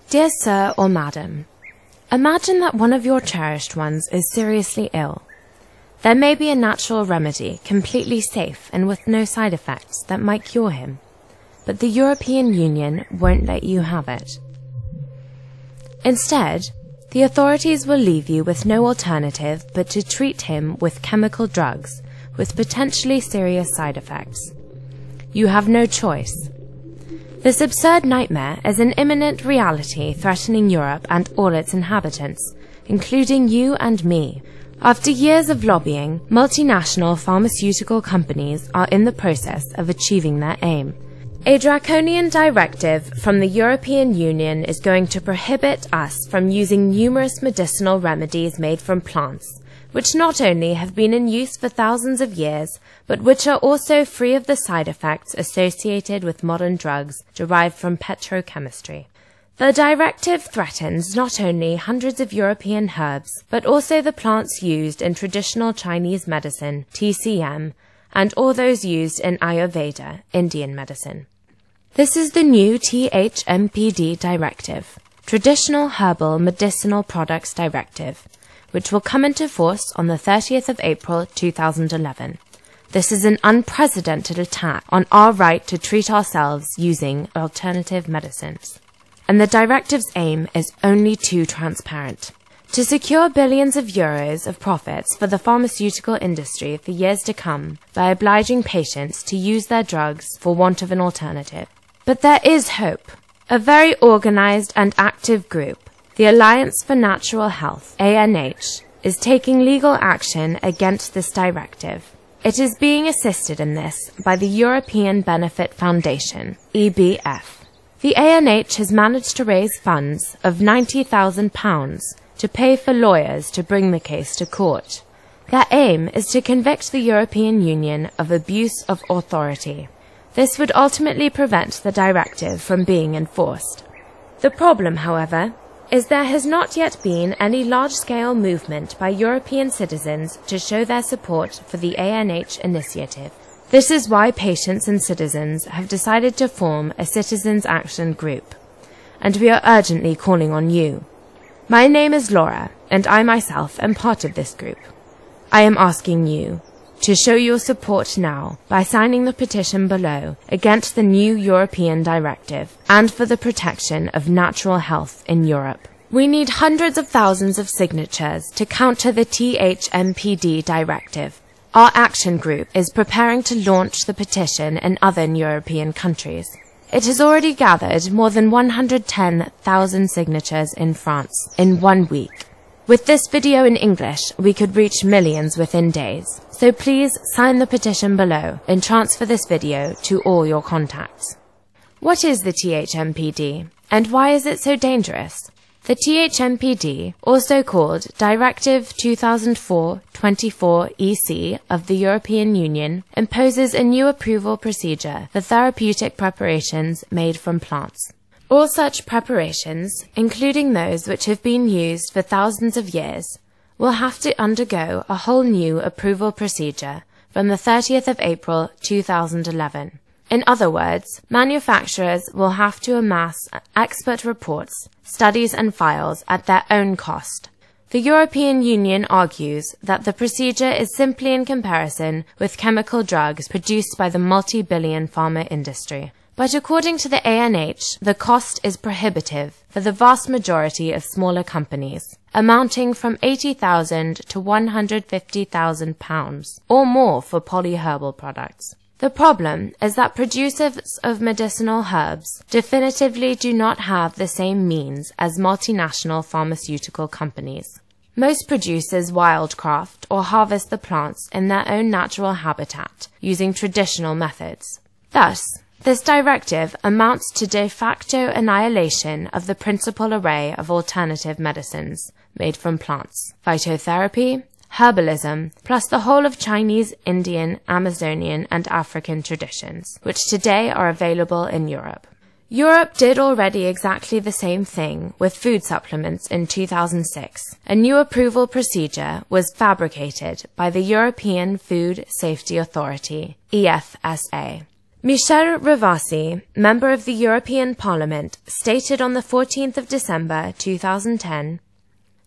Dear Sir or Madam, imagine that one of your cherished ones is seriously ill. There may be a natural remedy, completely safe and with no side effects, that might cure him, but the European Union won't let you have it. Instead, the authorities will leave you with no alternative but to treat him with chemical drugs with potentially serious side effects. You have no choice. This absurd nightmare is an imminent reality threatening Europe and all its inhabitants, including you and me. After years of lobbying, multinational pharmaceutical companies are in the process of achieving their aim. A draconian directive from the European Union is going to prohibit us from using numerous medicinal remedies made from plants, which not only have been in use for thousands of years, but which are also free of the side effects associated with modern drugs derived from petrochemistry. The directive threatens not only hundreds of European herbs, but also the plants used in traditional Chinese medicine, TCM, and all those used in Ayurveda, Indian medicine. This is the new THMPD directive, Traditional Herbal Medicinal Products Directive, which will come into force on the 30th of April 2011. This is an unprecedented attack on our right to treat ourselves using alternative medicines. And the directive's aim is only too transparent: to secure billions of euros of profits for the pharmaceutical industry for years to come by obliging patients to use their drugs for want of an alternative. But there is hope. A very organized and active group, the Alliance for Natural Health, ANH, is taking legal action against this directive. It is being assisted in this by the European Benefit Foundation, EBF. The ANH has managed to raise funds of £90,000 to pay for lawyers to bring the case to court. Their aim is to convict the European Union of abuse of authority. This would ultimately prevent the directive from being enforced. The problem, however, is there has not yet been any large-scale movement by European citizens to show their support for the ANH initiative. This is why patients and citizens have decided to form a citizens' action group, and we are urgently calling on you. My name is Laura, and I myself am part of this group. I am asking you to show your support now by signing the petition below against the new European directive and for the protection of natural health in Europe. We need hundreds of thousands of signatures to counter the THMPD directive. Our action group is preparing to launch the petition in other European countries. It has already gathered more than 110,000 signatures in France in 1 week. With this video in English, we could reach millions within days. So please sign the petition below and transfer this video to all your contacts. What is the THMPD, and why is it so dangerous? The THMPD, also called Directive 2004/24/EC of the European Union, imposes a new approval procedure for therapeutic preparations made from plants. All such preparations, including those which have been used for thousands of years, will have to undergo a whole new approval procedure from the 30th of April 2011. In other words, manufacturers will have to amass expert reports, studies and files at their own cost. The European Union argues that the procedure is simply in comparison with chemical drugs produced by the multi-billion pharma industry. But according to the ANH, the cost is prohibitive for the vast majority of smaller companies, amounting from £80,000 to £150,000 or more for polyherbal products. The problem is that producers of medicinal herbs definitively do not have the same means as multinational pharmaceutical companies. Most producers wildcraft or harvest the plants in their own natural habitat using traditional methods. Thus, this directive amounts to de facto annihilation of the principal array of alternative medicines made from plants, phytotherapy, herbalism, plus the whole of Chinese, Indian, Amazonian, and African traditions, which today are available in Europe. Europe did already exactly the same thing with food supplements in 2006. A new approval procedure was fabricated by the European Food Safety Authority, EFSA. Michel Rivasi, member of the European Parliament, stated on the 14th of December 2010,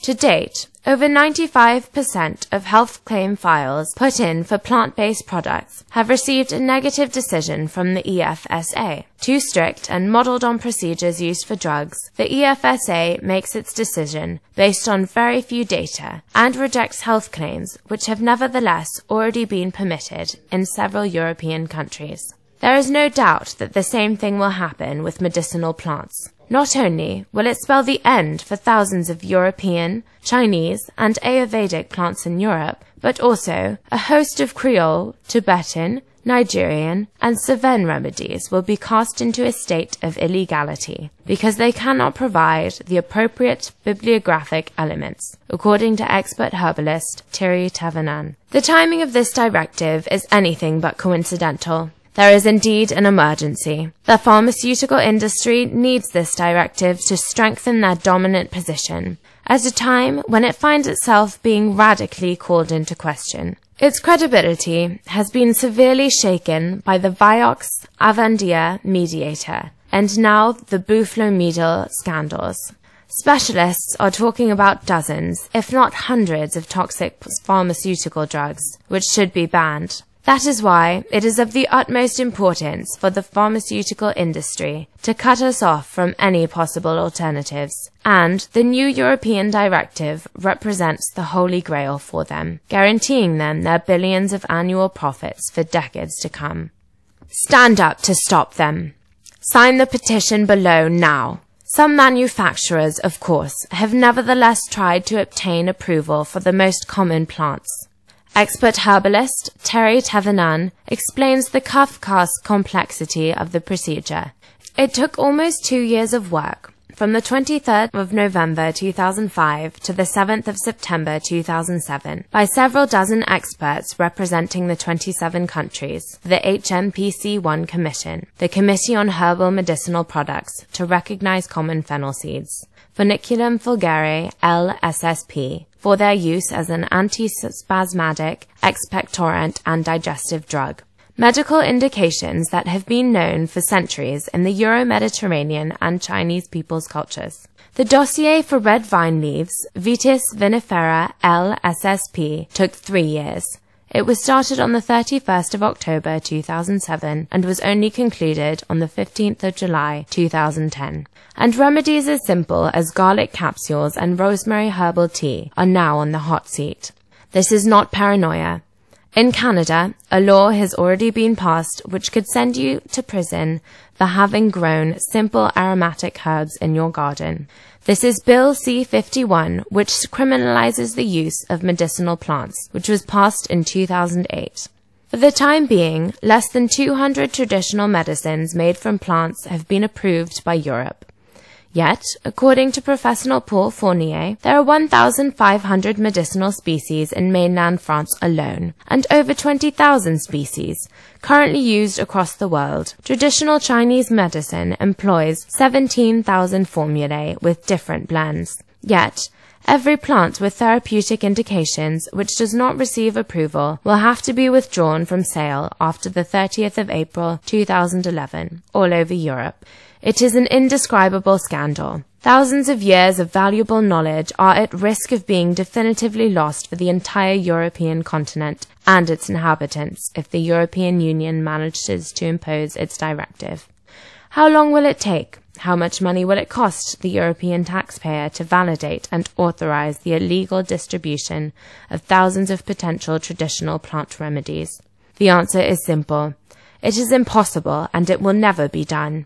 "To date, over 95% of health claim files put in for plant-based products have received a negative decision from the EFSA. Too strict and modeled on procedures used for drugs, the EFSA makes its decision based on very few data and rejects health claims which have nevertheless already been permitted in several European countries. There is no doubt that the same thing will happen with medicinal plants. Not only will it spell the end for thousands of European, Chinese, and Ayurvedic plants in Europe, but also a host of Creole, Tibetan, Nigerian, and Cevennes remedies will be cast into a state of illegality because they cannot provide the appropriate bibliographic elements, according to expert herbalist Thierry Tavernan. The timing of this directive is anything but coincidental. There is indeed an emergency. The pharmaceutical industry needs this directive to strengthen their dominant position at a time when it finds itself being radically called into question. Its credibility has been severely shaken by the Vioxx Avandia mediator and now the Buflomidil scandals. Specialists are talking about dozens, if not hundreds, of toxic pharmaceutical drugs which should be banned. That is why it is of the utmost importance for the pharmaceutical industry to cut us off from any possible alternatives, and the new European directive represents the holy grail for them, guaranteeing them their billions of annual profits for decades to come. Stand up to stop them. Sign the petition below now. Some manufacturers, of course, have nevertheless tried to obtain approval for the most common plants. Expert herbalist Thierry Tavernan explains the Kafkaesque complexity of the procedure. It took almost 2 years of work, from the 23rd of November 2005 to the 7th of September 2007, by several dozen experts representing the 27 countries, the HMPC-1 Commission, the Committee on Herbal Medicinal Products to recognize common fennel seeds, Funiculum vulgare LSSP, for their use as an antispasmodic, expectorant, and digestive drug. Medical indications that have been known for centuries in the Euro-Mediterranean and Chinese people's cultures. The dossier for red vine leaves, Vitis vinifera LSSP, took 3 years. It was started on the 31st of October 2007 and was only concluded on the 15th of July 2010. And remedies as simple as garlic capsules and rosemary herbal tea are now on the hot seat. This is not paranoia. In Canada, a law has already been passed which could send you to prison for having grown simple aromatic herbs in your garden. This is Bill C-51, which criminalizes the use of medicinal plants, which was passed in 2008. For the time being, less than 200 traditional medicines made from plants have been approved by Europe. Yet, according to Professor Paul Fournier, there are 1,500 medicinal species in mainland France alone, and over 20,000 species currently used across the world. Traditional Chinese medicine employs 17,000 formulae with different blends. Yet, every plant with therapeutic indications which does not receive approval will have to be withdrawn from sale after the 30th of April 2011, all over Europe. It is an indescribable scandal. Thousands of years of valuable knowledge are at risk of being definitively lost for the entire European continent and its inhabitants if the European Union manages to impose its directive. How long will it take? How much money will it cost the European taxpayer to validate and authorize the illegal distribution of thousands of potential traditional plant remedies? The answer is simple. It is impossible, and it will never be done.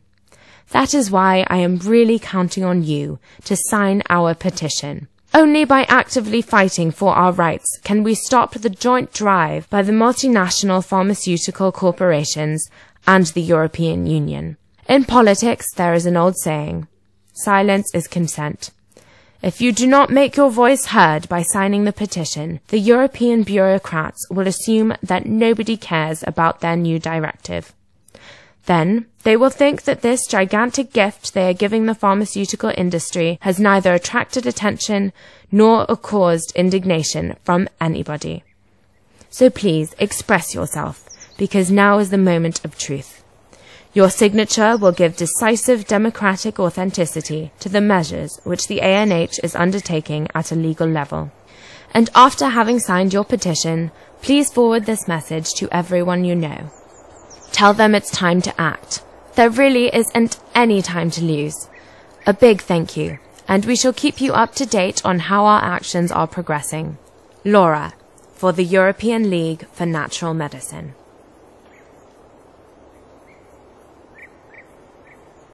That is why I am really counting on you to sign our petition. Only by actively fighting for our rights can we stop the joint drive by the multinational pharmaceutical corporations and the European Union. In politics, there is an old saying, silence is consent. If you do not make your voice heard by signing the petition, the European bureaucrats will assume that nobody cares about their new directive. Then, they will think that this gigantic gift they are giving the pharmaceutical industry has neither attracted attention nor caused indignation from anybody. So please express yourself, because now is the moment of truth. Your signature will give decisive democratic authenticity to the measures which the ANH is undertaking at a legal level. And after having signed your petition, please forward this message to everyone you know. Tell them it's time to act. There really isn't any time to lose. A big thank you, and we shall keep you up to date on how our actions are progressing. Laura, for the European League for Natural Medicine.